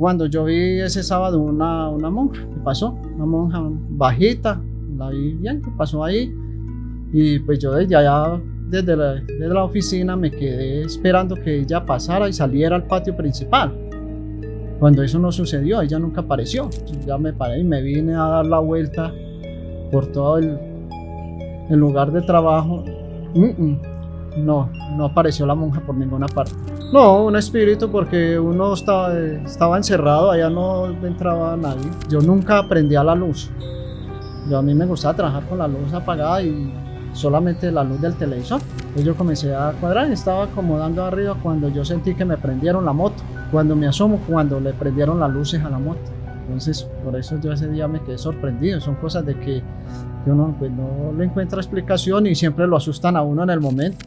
Cuando yo vi ese sábado una monja que pasó, una monja bajita, la vi bien que pasó ahí, y pues yo desde allá, desde la oficina, me quedé esperando que ella pasara y saliera al patio principal. Cuando eso no sucedió, ella nunca apareció. Entonces ya me paré y me vine a dar la vuelta por todo el lugar de trabajo. No apareció la monja por ninguna parte. No, un espíritu, porque uno estaba encerrado, allá no entraba nadie. Yo nunca prendía la luz. A mí me gustaba trabajar con la luz apagada y solamente la luz del televisor. Entonces yo comencé a cuadrar y estaba acomodando arriba cuando yo sentí que me prendieron la moto. Cuando me asomo, cuando le prendieron las luces a la moto. Entonces, por eso yo ese día me quedé sorprendido. Son cosas de que uno pues, no le encuentra explicación y siempre lo asustan a uno en el momento.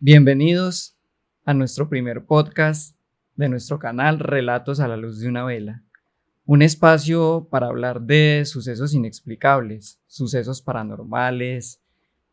Bienvenidos a nuestro primer podcast de nuestro canal Relatos a la luz de una vela, un espacio para hablar de sucesos inexplicables, sucesos paranormales,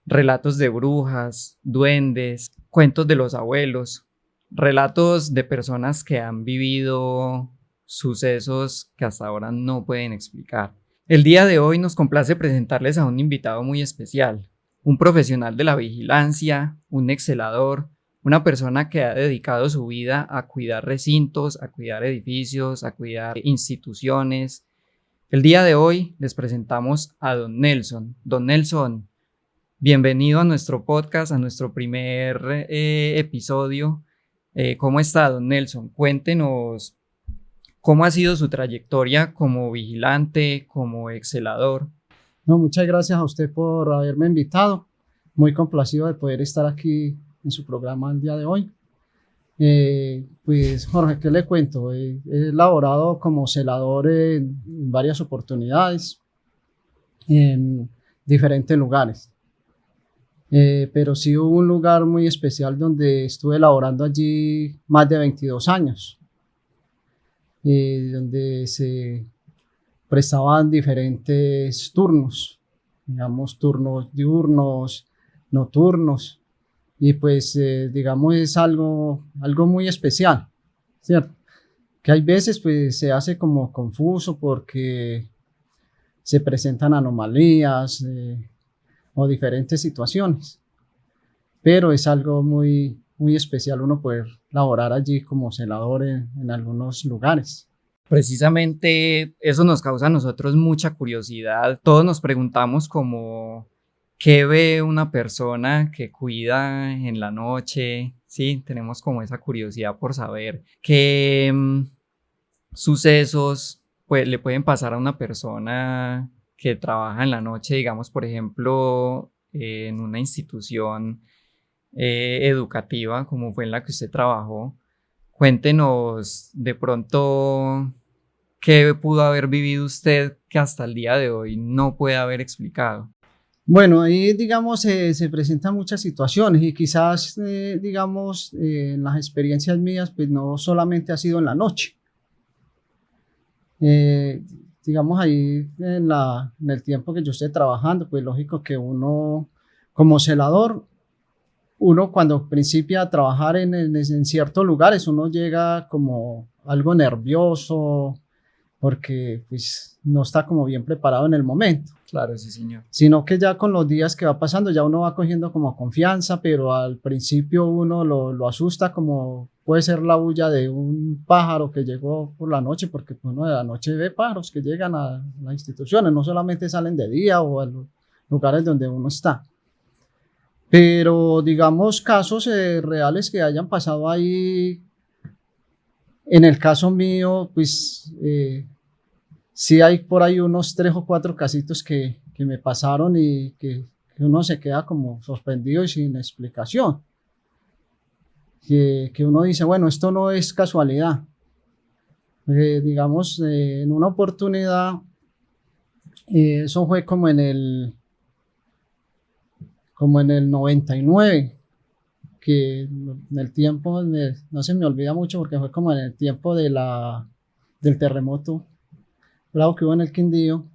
relatos de brujas, duendes, cuentos de los abuelos, relatos de personas que han vivido sucesos que hasta ahora no pueden explicar. El día de hoy nos complace presentarles a un invitado muy especial. Un profesional de la vigilancia, un excelador, una persona que ha dedicado su vida a cuidar recintos, a cuidar edificios, a cuidar instituciones. El día de hoy les presentamos a Don Nelson. Don Nelson, bienvenido a nuestro podcast, a nuestro primer episodio. ¿Cómo está, Don Nelson? Cuéntenos cómo ha sido su trayectoria como vigilante, como excelador. No, muchas gracias a usted por haberme invitado. Muy complacido de poder estar aquí en su programa el día de hoy. Pues Jorge, ¿qué le cuento? He laborado como celador en varias oportunidades, en diferentes lugares. Pero sí hubo un lugar muy especial donde estuve laborando allí más de 22 años, donde se prestaban diferentes turnos, digamos turnos diurnos, nocturnos, y pues digamos es algo muy especial, ¿cierto? Que hay veces pues se hace como confuso porque se presentan anomalías o diferentes situaciones, pero es algo muy especial uno poder laborar allí como celador en algunos lugares. Precisamente eso nos causa a nosotros mucha curiosidad. Todos nos preguntamos como qué ve una persona que cuida en la noche. Sí, tenemos como esa curiosidad por saber qué sucesos pues, le pueden pasar a una persona que trabaja en la noche, digamos, por ejemplo, en una institución educativa como fue en la que usted trabajó. Cuéntenos de pronto qué pudo haber vivido usted que hasta el día de hoy no puede haber explicado. Bueno, ahí digamos se presentan muchas situaciones y quizás digamos en las experiencias mías pues no solamente ha sido en la noche. Digamos ahí en el tiempo que yo esté trabajando pues lógico que uno como celador, uno cuando principia a trabajar en ciertos lugares uno llega como algo nervioso porque pues no está como bien preparado en el momento. Claro, sí, señor. Sino que ya con los días que va pasando ya uno va cogiendo como confianza, pero al principio uno lo asusta como puede ser la bulla de un pájaro que llegó por la noche, porque uno de la noche ve pájaros que llegan a las instituciones, no solamente salen de día o a los lugares donde uno está. Pero digamos casos reales que hayan pasado ahí, en el caso mío, pues sí hay por ahí unos 3 o 4 casitos que me pasaron y que uno se queda como sorprendido y sin explicación. Que uno dice, bueno, esto no es casualidad. Digamos, en una oportunidad, eso fue como en el 99, que en el tiempo, no se me olvida mucho porque fue como en el tiempo del terremoto bravo que hubo en el Quindío.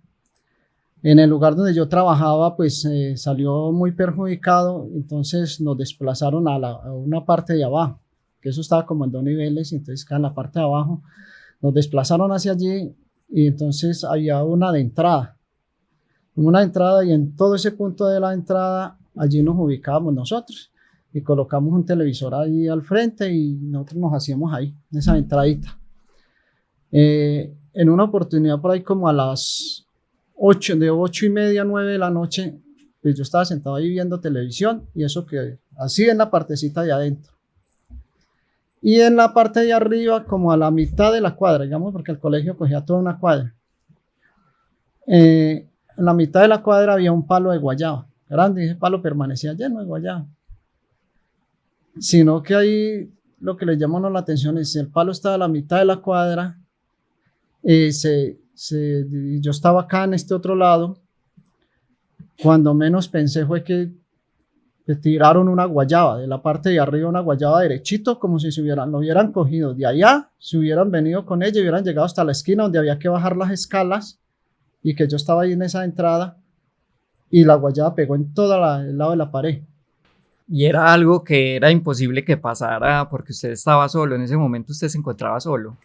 En el lugar donde yo trabajaba, pues salió muy perjudicado, entonces nos desplazaron a una parte de abajo, que eso estaba como en 2 niveles, entonces acá en la parte de abajo nos desplazaron hacia allí y entonces había una entrada y en todo ese punto de la entrada, allí nos ubicábamos nosotros y colocamos un televisor ahí al frente y nosotros nos hacíamos ahí, en esa entradita. En una oportunidad por ahí como a las 8:30, 9 de la noche, pues yo estaba sentado ahí viendo televisión y eso que así en la partecita de adentro. Y en la parte de arriba, como a la mitad de la cuadra, digamos, porque el colegio cogía toda una cuadra. En la mitad de la cuadra había un palo de guayaba, grande, y ese palo permanecía lleno de guayaba. Sino que ahí lo que le llama a uno la atención es si el palo estaba a la mitad de la cuadra, yo estaba acá en este otro lado, cuando menos pensé fue que tiraron una guayaba de la parte de arriba, una guayaba derechito, como si lo hubieran cogido de allá, se hubieran venido con ella y hubieran llegado hasta la esquina donde había que bajar las escalas y que yo estaba ahí en esa entrada y la guayaba pegó en todo el lado de la pared. Y era algo que era imposible que pasara porque usted estaba solo, en ese momento usted se encontraba solo.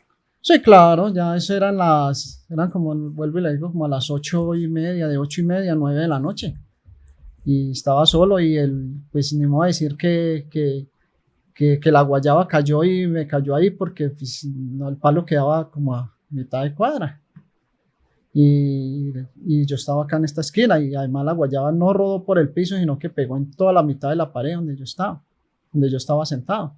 Sí, claro, ya eso eran como, vuelvo y le digo, como a las 8:30, de 8:30 a 9 de la noche. Y estaba solo y pues ni modo decir que la guayaba cayó y me cayó ahí porque pues, no, el palo quedaba como a mitad de cuadra. Y yo estaba acá en esta esquina y además la guayaba no rodó por el piso, sino que pegó en toda la mitad de la pared donde yo estaba sentado.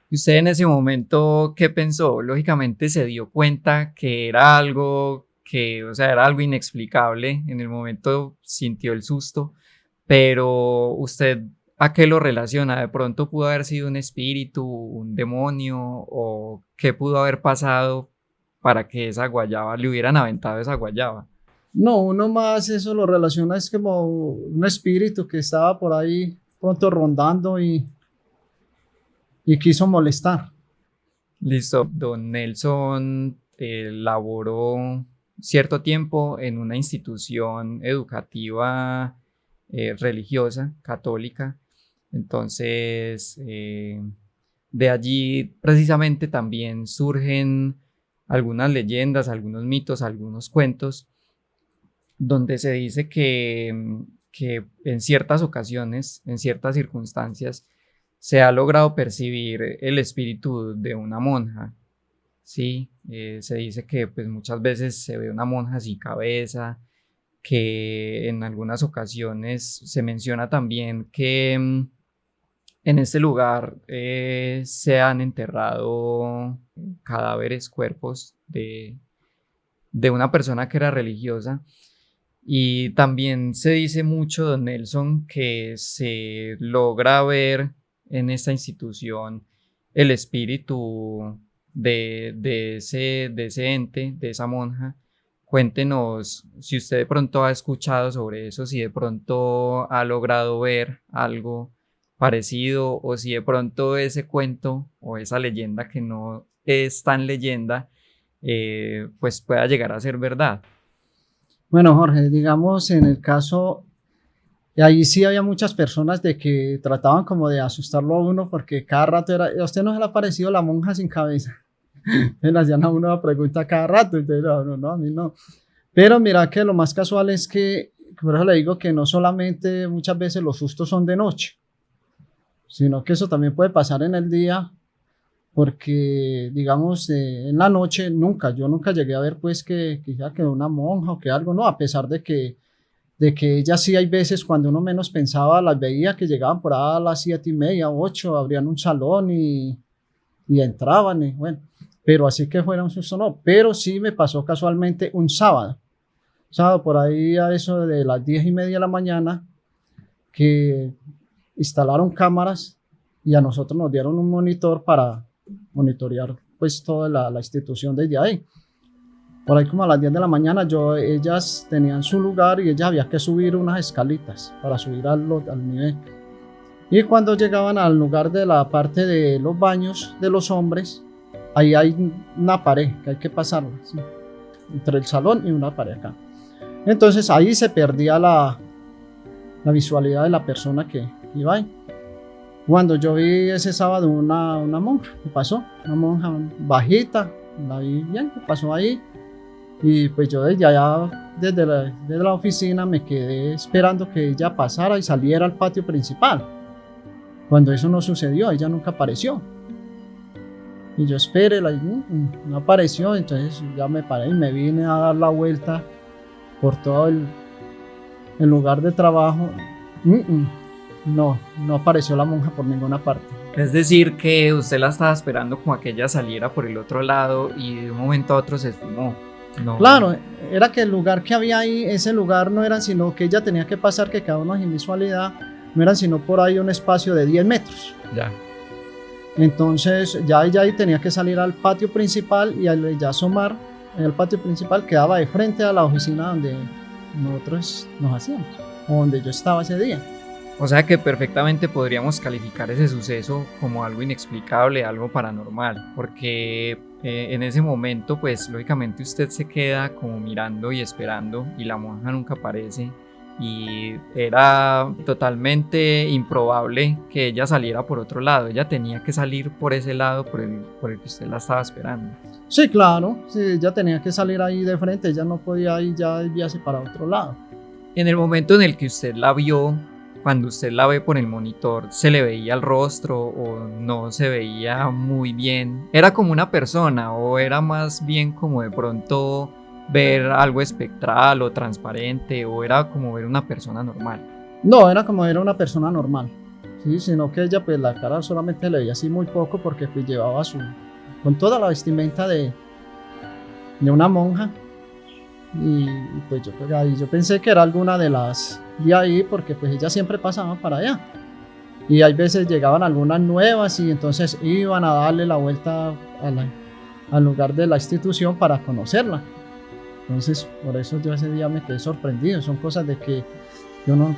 ¿Y usted en ese momento qué pensó? Lógicamente se dio cuenta que era algo o sea, era algo inexplicable. En el momento sintió el susto, pero ¿usted a qué lo relaciona? ¿De pronto pudo haber sido un espíritu, un demonio o qué pudo haber pasado para que esa guayaba, le hubieran aventado esa guayaba? No, uno más eso lo relaciona es como un espíritu que estaba por ahí pronto rondando y quiso molestar. Listo, don Nelson laboró cierto tiempo en una institución educativa religiosa, católica. Entonces, de allí precisamente también surgen algunas leyendas, algunos mitos, algunos cuentos, donde se dice que en ciertas ocasiones, en ciertas circunstancias, se ha logrado percibir el espíritu de una monja. Sí, se dice que pues, muchas veces se ve una monja sin cabeza, que en algunas ocasiones se menciona también que en este lugar se han enterrado cadáveres, cuerpos de una persona que era religiosa. Y también se dice mucho, don Nelson, que se logra ver en esta institución el espíritu de ese ente, de esa monja. Cuéntenos si usted de pronto ha escuchado sobre eso, si de pronto ha logrado ver algo parecido o si de pronto ese cuento o esa leyenda que no es tan leyenda, pues pueda llegar a ser verdad. Bueno, Jorge, digamos en el caso, ahí sí había muchas personas de que trataban como de asustarlo a uno porque cada rato ¿a usted no se le ha parecido la monja sin cabeza? Le hacían a uno la pregunta cada rato, entonces no, a mí no. Pero mira que lo más casual es que, por eso le digo que no solamente muchas veces los sustos son de noche, sino que eso también puede pasar en el día, porque digamos en la noche yo nunca llegué a ver pues que ya que una monja o que algo, no, a pesar de que ellas sí hay veces cuando uno menos pensaba, las veía que llegaban por ahí a las 7:30, 8, abrían un salón y entraban, y bueno, pero así que fuera un susto no, pero sí me pasó casualmente un sábado por ahí a eso de las 10:30 de la mañana, que instalaron cámaras y a nosotros nos dieron un monitor para monitorear pues toda la institución desde ahí. Por ahí como a las 10 de la mañana ellas tenían su lugar y ellas había que subir unas escalitas para subir al nivel. Y cuando llegaban al lugar de la parte de los baños de los hombres, ahí hay una pared que hay que pasarla, ¿sí? Entre el salón y una pared acá. Entonces ahí se perdía la visualidad de la persona que iba ahí. Cuando yo vi ese sábado una monja que pasó, una monja bajita, la vi bien, que pasó ahí. Y pues yo desde la oficina me quedé esperando que ella pasara y saliera al patio principal. Cuando eso no sucedió, ella nunca apareció. Y yo esperé, no apareció, entonces ya me paré y me vine a dar la vuelta por todo el lugar de trabajo. No apareció la monja por ninguna parte. Es decir, que usted la estaba esperando como a que ella saliera por el otro lado y de un momento a otro se esfumó. No. Claro, era que el lugar que había ahí, ese lugar no era sino que ella tenía que pasar, que cada uno sin visualidad, no era sino por ahí un espacio de 10 metros. Ya. Entonces ya ella ahí tenía que salir al patio principal y al ya asomar en el patio principal quedaba de frente a la oficina donde nosotros nos hacíamos, o donde yo estaba ese día. O sea que perfectamente podríamos calificar ese suceso como algo inexplicable, algo paranormal, porque en ese momento pues lógicamente usted se queda como mirando y esperando y la monja nunca aparece y era totalmente improbable que ella saliera por otro lado, ella tenía que salir por ese lado por el que usted la estaba esperando. Sí, claro, sí, ella tenía que salir ahí de frente, ella no podía ir ya desviarse para otro lado. En el momento en el que usted la vio, cuando usted la ve por el monitor, ¿se le veía el rostro o no se veía muy bien? ¿Era como una persona o era más bien como de pronto ver algo espectral o transparente o era como ver una persona normal? No, era como ver una persona normal, sí, sino que ella pues la cara solamente le veía así muy poco porque pues llevaba con toda la vestimenta de una monja y pues yo pensé que era alguna de las de ahí porque pues ella siempre pasaba para allá y hay veces llegaban algunas nuevas y entonces iban a darle la vuelta al lugar de la institución para conocerla. Entonces por eso yo ese día me quedé sorprendido, son cosas de que yo no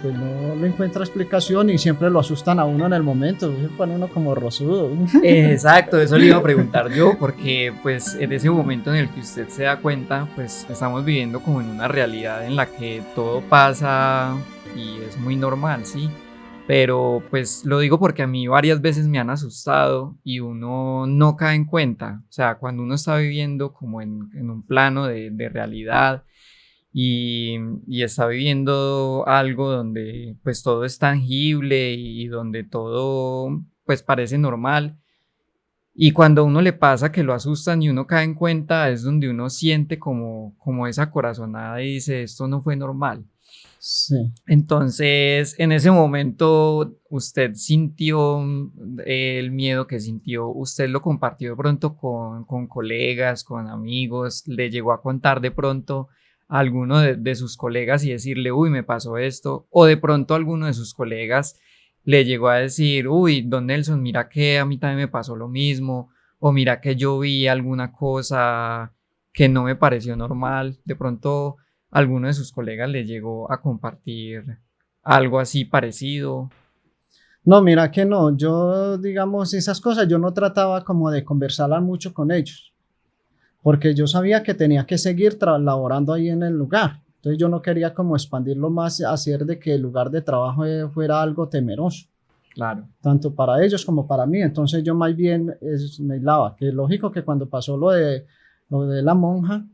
le encuentro explicación y siempre lo asustan a uno en el momento, se pone uno como rosudo. Exacto, eso le iba a preguntar yo, porque pues en ese momento en el que usted se da cuenta, pues estamos viviendo como en una realidad en la que todo pasa y es muy normal, ¿sí? Pero pues lo digo porque a mí varias veces me han asustado y uno no cae en cuenta, o sea, cuando uno está viviendo como en un plano de realidad, y está viviendo algo donde pues todo es tangible y donde todo pues parece normal y cuando a uno le pasa que lo asustan y uno cae en cuenta es donde uno siente como esa corazonada y dice esto no fue normal. Sí. Entonces en ese momento usted sintió el miedo que sintió, usted lo compartió de pronto con colegas, con amigos, le llegó a contar de pronto a alguno de sus colegas y decirle, uy, me pasó esto, o de pronto alguno de sus colegas le llegó a decir, uy, don Nelson, mira que a mí también me pasó lo mismo, o mira que yo vi alguna cosa que no me pareció normal, de pronto alguno de sus colegas le llegó a compartir algo así parecido. No, mira que no, yo digamos esas cosas yo no trataba como de conversarlas mucho con ellos, porque yo sabía que tenía que seguir laborando ahí en el lugar, entonces yo no quería como expandirlo más, hacer de que el lugar de trabajo fuera algo temeroso. Claro. Tanto para ellos como para mí, entonces yo más bien me aislaba, que es lógico que cuando pasó lo de la monja,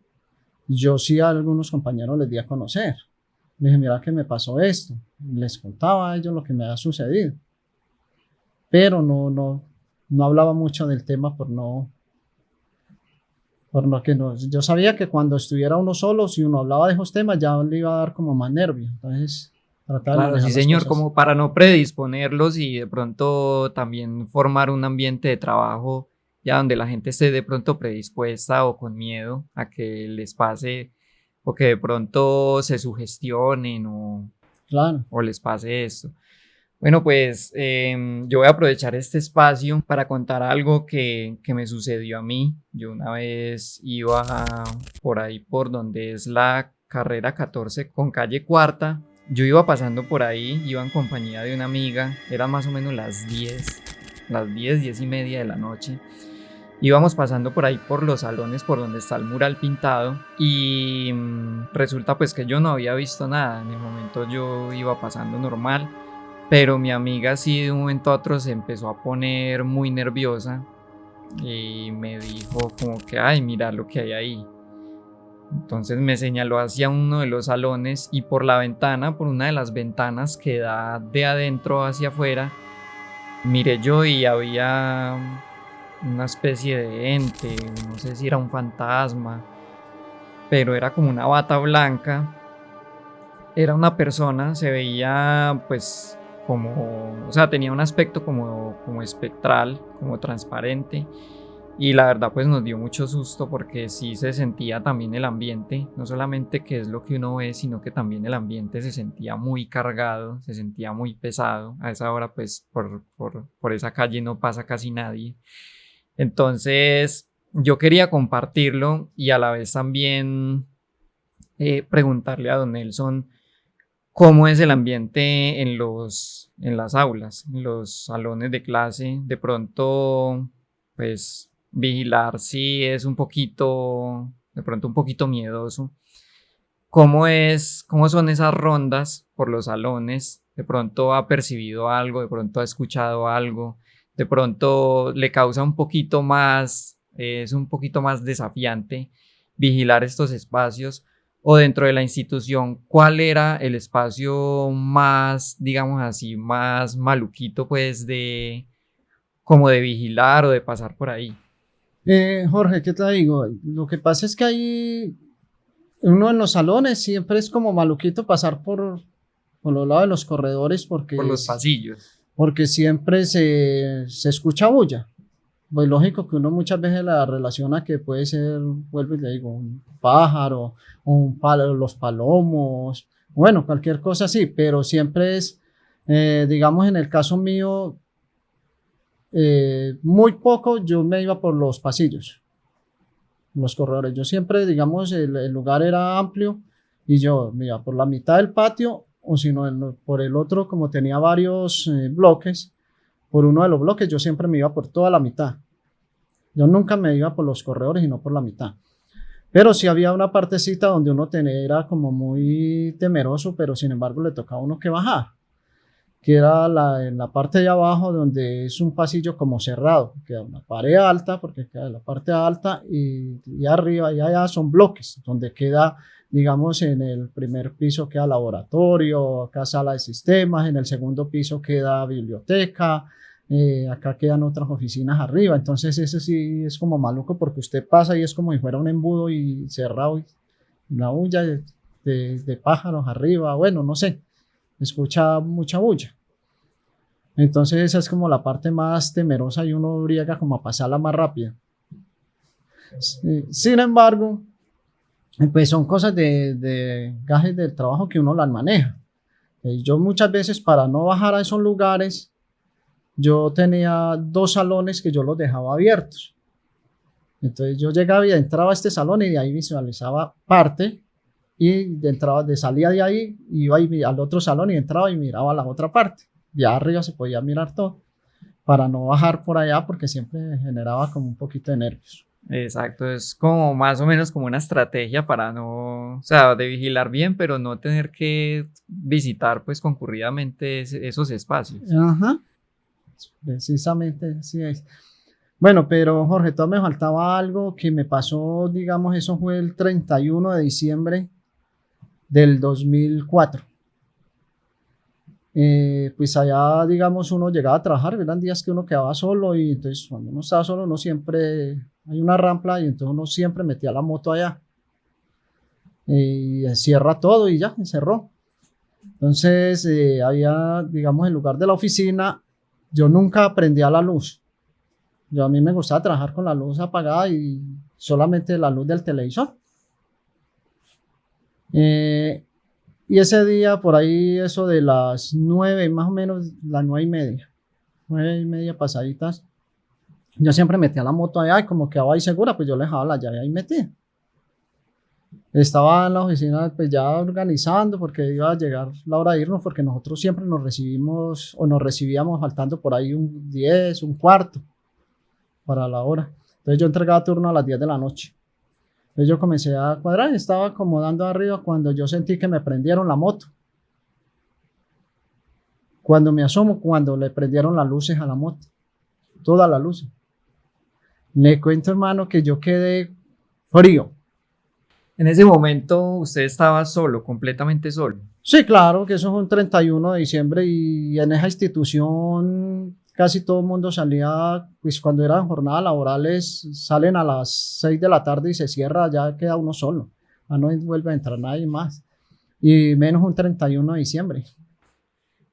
yo sí a algunos compañeros les di a conocer, les dije, mira que me pasó esto, les contaba a ellos lo que me había sucedido, pero no hablaba mucho del tema por lo que no, yo sabía que cuando estuviera uno solo, si uno hablaba de esos temas, ya le iba a dar como más nervio, entonces trataba de Claro, sí manejar las señor, cosas. como para no predisponerlos y de pronto también formar un ambiente de trabajo ya donde la gente esté de pronto predispuesta o con miedo a que les pase o que de pronto se sugestionen Claro. o les pase esto. Bueno, pues yo voy a aprovechar este espacio para contar algo que me sucedió a mí. Yo una vez iba por ahí por donde es la carrera 14 con calle Cuarta. Yo iba pasando por ahí, iba en compañía de una amiga, eran más o menos las 10 y media de la noche. Íbamos pasando por ahí por los salones por donde está el mural pintado y resulta pues que yo no había visto nada. En el momento yo iba pasando normal, pero mi amiga sí de un momento a otro se empezó a poner muy nerviosa y me dijo como que, ay, mira lo que hay ahí. Entonces me señaló hacia uno de los salones y por la ventana, por una de las ventanas que da de adentro hacia afuera, miré yo y había una especie de ente, no sé si era un fantasma, pero era como una bata blanca, era una persona, se veía pues como, o sea, tenía un aspecto como espectral, como transparente. Y la verdad pues nos dio mucho susto porque sí se sentía también el ambiente, no solamente que es lo que uno ve, sino que también el ambiente se sentía muy cargado, se sentía muy pesado. A esa hora pues por esa calle no pasa casi nadie. Entonces yo quería compartirlo y a la vez también preguntarle a don Nelson cómo es el ambiente en las aulas, en los salones de clase. De pronto pues vigilar si es un poquito, de pronto un poquito miedoso. ¿Cómo son esas rondas por los salones? De pronto ha percibido algo, de pronto ha escuchado algo, de pronto le causa un poquito más, es un poquito más desafiante vigilar estos espacios. O dentro de la institución, ¿cuál era el espacio más, digamos así, más maluquito, pues, como de vigilar o de pasar por ahí? Jorge, ¿qué te digo? Lo que pasa es que ahí uno en los salones siempre es como maluquito pasar por los lados de los corredores Por los pasillos. porque siempre se escucha bulla. Pues lógico que uno muchas veces la relaciona que puede ser, vuelvo y le digo, un pájaro, un palo, los palomos, bueno, cualquier cosa así, pero siempre es, digamos en el caso mío, muy poco yo me iba por los pasillos, los corredores. Yo siempre, digamos, el lugar era amplio y yo me iba por la mitad del patio o si no, por el otro, como tenía varios bloques, por uno de los bloques yo siempre me iba por toda la mitad. Yo nunca me iba por los corredores y no por la mitad. Pero sí había una partecita donde uno era como muy temeroso, pero sin embargo le tocaba a uno que bajar, que era en la parte de abajo donde es un pasillo como cerrado, queda una pared alta, porque queda la parte alta y arriba y allá son bloques, donde queda, digamos, en el primer piso queda laboratorio, acá sala de sistemas, en el segundo piso queda biblioteca, acá quedan otras oficinas arriba, entonces ese sí es como maluco porque usted pasa y es como si fuera un embudo y cerrado y una bulla de pájaros arriba, bueno, no sé, escucha mucha bulla. Entonces esa es como la parte más temerosa y uno briega como a pasarla más rápido. Sin embargo, pues son cosas de gajes del trabajo que uno las maneja. Yo muchas veces para no bajar a esos lugares, yo tenía 2 salones que yo los dejaba abiertos. Entonces yo llegaba y entraba a este salón y de ahí visualizaba parte y salía de ahí, iba al otro salón y entraba y miraba la otra parte. Ya arriba se podía mirar todo para no bajar por allá porque siempre generaba como un poquito de nervios. Exacto, es como más o menos como una estrategia para no, o sea, de vigilar bien, pero no tener que visitar pues concurridamente esos espacios. Ajá, precisamente así es. Bueno, pero Jorge, todavía me faltaba algo que me pasó, digamos, eso fue el 31 de diciembre del 2004. Pues allá, digamos, uno llegaba a trabajar, eran días que uno quedaba solo y entonces cuando uno estaba solo, uno siempre, hay una rampa y entonces uno siempre metía la moto allá y cierra todo y ya, cerró. Entonces había, digamos, en lugar de la oficina, yo nunca prendía la luz. A mí me gustaba trabajar con la luz apagada y solamente la luz del televisor. Y ese día, por ahí, eso de las 9, más o menos, las 9:30, 9:30 pasaditas, yo siempre metía la moto allá y como quedaba ahí segura, pues yo le dejaba la llave ahí metida. Estaba en la oficina, pues ya organizando, porque iba a llegar la hora de irnos, porque nosotros siempre nos recibíamos faltando por ahí un 10, un cuarto para la hora. Entonces yo entregaba turno a las 10 de la noche. Entonces yo comencé a cuadrar y estaba acomodando arriba cuando yo sentí que me prendieron la moto. Cuando me asomo, cuando le prendieron las luces a la moto, todas las luces. Le cuento, hermano, que yo quedé frío. En ese momento usted estaba solo, completamente solo. Sí, claro, que eso fue un 31 de diciembre y en esa institución casi todo el mundo salía, pues cuando eran jornadas laborales, salen a las 6 de la tarde y se cierra, ya queda uno solo. No vuelve a entrar nadie más. Y menos un 31 de diciembre.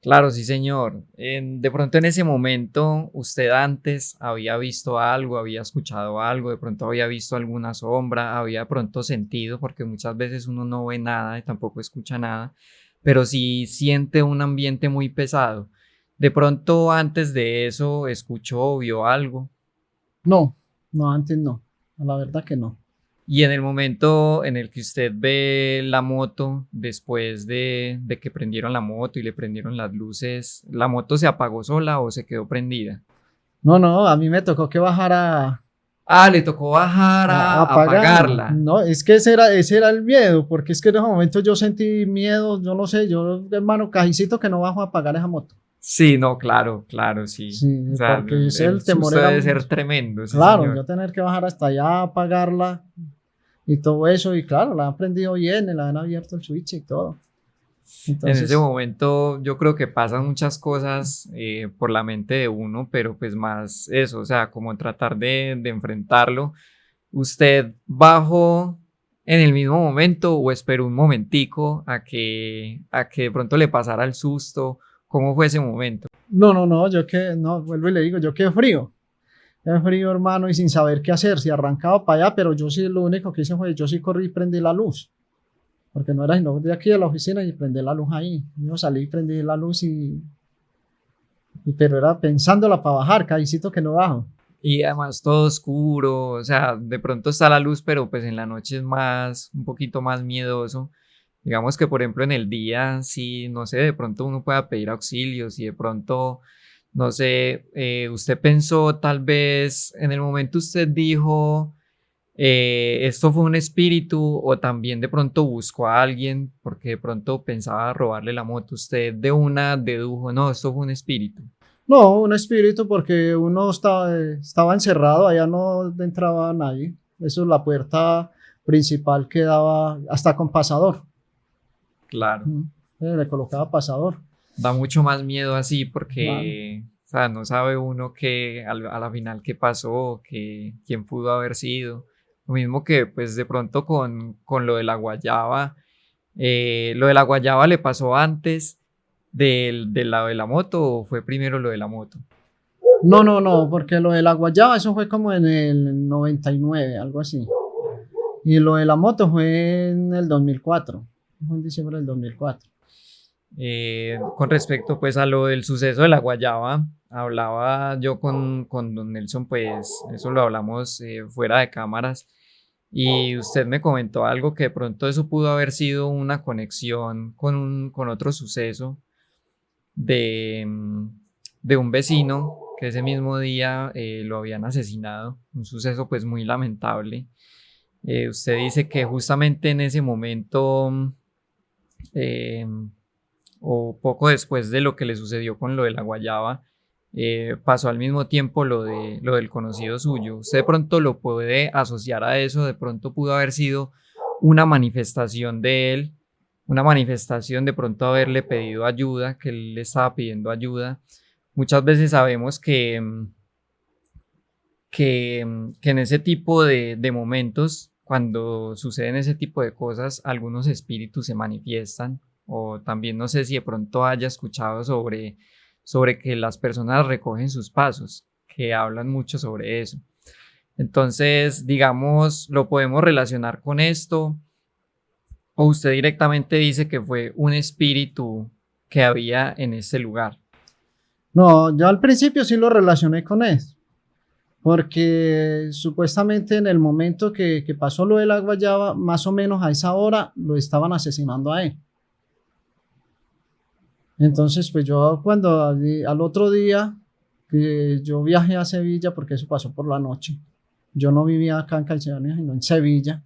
Claro, sí, señor. De pronto en ese momento, usted antes había visto algo, había escuchado algo, de pronto había visto alguna sombra, había de pronto sentido, porque muchas veces uno no ve nada y tampoco escucha nada, pero sí siente un ambiente muy pesado. De pronto antes de eso, escuchó o vio algo. No, no, antes no. La verdad que no. Y en el momento en el que usted ve la moto, después de que prendieron la moto y le prendieron las luces, ¿la moto se apagó sola o se quedó prendida? No, no, a mí me tocó que bajara Ah, le tocó bajar a a apagarla. apagarla. No, es que ese era el miedo, porque es que en ese momento yo sentí miedo, yo no sé, yo, hermano, cajicito que no bajo a apagar esa moto. Sí, no, claro, claro, sí. O Sí, sea, porque ese el temor susto era, debe ser tremendo, sí, claro, yo señor. tener que bajar hasta allá a apagarla y todo eso, y claro, la han prendido bien, la han abierto el switch y todo. En ese Entonces, momento yo creo que pasan muchas cosas por la mente de uno, pero pues más eso, o sea, como tratar de enfrentarlo. ¿Usted bajó en el mismo momento o esperó un momentico a que de pronto le pasara el susto? ¿Cómo fue ese momento? no, no, no, yo que, no, vuelvo y le digo, yo quedé frío, hermano, y sin saber qué hacer, si arrancaba para allá, pero yo sí, lo único que hice fue, yo sí corrí y prendí la luz. Porque no era sino de aquí de la oficina y prendí la luz ahí. Yo salí y prendí la luz pero era pensándola para bajar, cabecito que no bajo. Y además todo oscuro, o sea, de pronto está la luz, pero pues en la noche es más, un poquito más miedoso. Digamos que, por ejemplo, en el día, si, no sé, de pronto uno pueda pedir auxilio, si de pronto, no sé, usted pensó tal vez, en el momento usted dijo, esto fue un espíritu, o también de pronto buscó a alguien porque de pronto pensaba robarle la moto, usted de una dedujo, no, esto fue un espíritu. No, un espíritu porque uno estaba encerrado, allá no entraba nadie. Eso es la puerta principal que daba hasta con pasador. Claro. Mm. Le colocaba pasador. Da mucho más miedo así Claro. porque, o sea, no sabe uno que a la final qué pasó, que, quién pudo haber sido. Lo mismo que pues de pronto con lo de la guayaba. ¿Lo de la guayaba le pasó antes del lado de la moto o fue primero lo de la moto? No, no, no, porque lo de la guayaba, eso fue como en el 99, algo así. Y lo de la moto fue en el 2004, fue en diciembre del 2004. Con respecto pues a lo del suceso de la guayaba, hablaba yo con don Nelson, pues eso lo hablamos fuera de cámaras y usted me comentó algo que de pronto eso pudo haber sido una conexión con otro suceso de, de un vecino que ese mismo día lo habían asesinado, un suceso pues muy lamentable. Usted dice que justamente en ese momento... eh, o poco después de lo que le sucedió con lo de la guayaba, pasó al mismo tiempo lo del conocido suyo. Usted de pronto lo puede asociar a eso, de pronto pudo haber sido una manifestación de él, una manifestación de pronto haberle pedido ayuda, que él le estaba pidiendo ayuda. Muchas veces sabemos que en ese tipo de momentos, cuando suceden ese tipo de cosas, algunos espíritus se manifiestan o también no sé si de pronto haya escuchado sobre que las personas recogen sus pasos, que hablan mucho sobre eso. Entonces, digamos, lo podemos relacionar con esto o usted directamente dice que fue un espíritu que había en ese lugar. No, yo al principio sí lo relacioné con eso, porque supuestamente en el momento que pasó lo de la guayaba, más o menos a esa hora lo estaban asesinando a él. Entonces, pues yo cuando al otro día que yo viajé a Sevilla, porque eso pasó por la noche, Yo no vivía acá en Caicedonia, sino en Sevilla.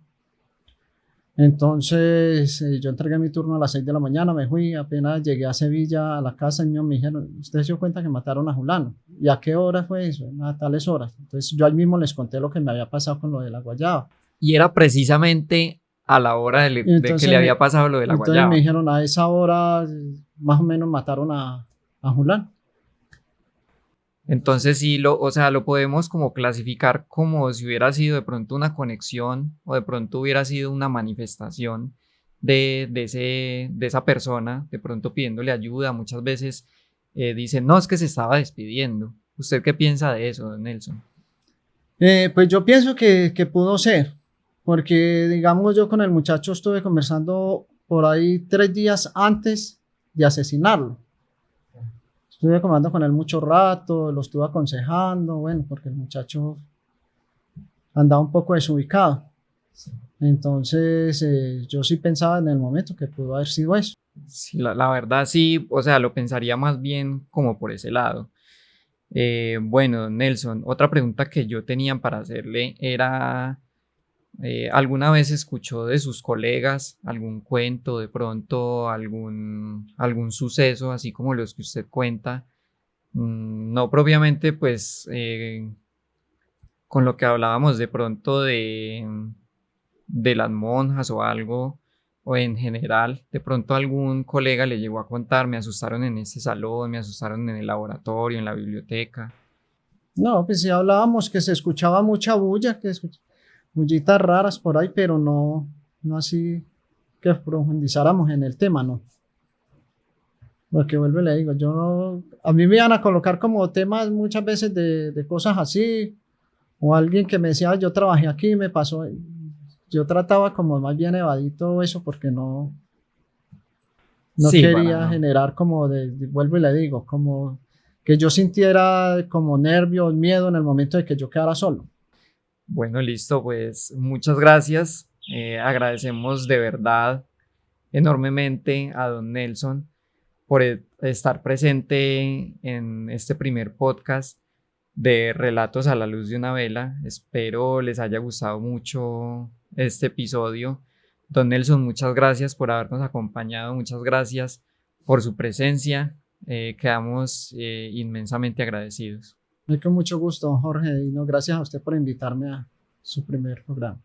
Entonces yo entregué mi turno a las 6 de la mañana, me fui, apenas llegué a Sevilla, a la casa, y me dijeron, ¿usted se dio cuenta que mataron a Julano? ¿Y a qué hora fue eso? A tales horas. Entonces yo ahí mismo les conté lo que me había pasado con lo de la guayaba. Y era precisamente a la hora de que Entonces, le había pasado lo de la entonces guayaba. me dijeron, a esa hora más o menos mataron a Julano. Entonces sí, o sea, lo podemos como clasificar como si hubiera sido de pronto una conexión o de pronto hubiera sido una manifestación de esa persona, de pronto pidiéndole ayuda. Muchas veces dicen, no, es que se estaba despidiendo. ¿Usted qué piensa de eso, don Nelson? Pues yo pienso que pudo ser, porque digamos yo con el muchacho estuve conversando por ahí 3 días antes de asesinarlo. Estuve conversando con él mucho rato, lo estuve aconsejando, bueno, porque el muchacho andaba un poco desubicado. Entonces yo sí pensaba en el momento que pudo haber sido eso. Sí, la verdad sí, o sea, lo pensaría más bien como por ese lado. Bueno, don Nelson, otra pregunta que yo tenía para hacerle era, ¿alguna vez escuchó de sus colegas algún cuento, de pronto algún suceso, así como los que usted cuenta? No propiamente, pues, con lo que hablábamos de pronto de las monjas o algo, o en general, de pronto algún colega le llegó a contar, me asustaron en este salón, me asustaron en el laboratorio, en la biblioteca. No, pues sí hablábamos que se escuchaba mucha bulla, bullitas raras por ahí, pero no así que profundizáramos en el tema, ¿no? Porque vuelvo y le digo, a mí me iban a colocar como temas muchas veces de cosas así, o alguien que me decía, yo trabajé aquí, me pasó. Yo trataba como más bien evadir todo eso porque no Sí, para quería no. generar como vuelvo y le digo, como que yo sintiera como nervios, miedo en el momento de que yo quedara solo. Bueno, listo, pues muchas gracias. Agradecemos de verdad enormemente a don Nelson por estar presente en este primer podcast de Relatos a la luz de una vela. Espero les haya gustado mucho este episodio. Don Nelson, muchas gracias por habernos acompañado, muchas gracias por su presencia. Quedamos inmensamente agradecidos. Con mucho gusto, Jorge, y no, gracias a usted por invitarme a su primer programa.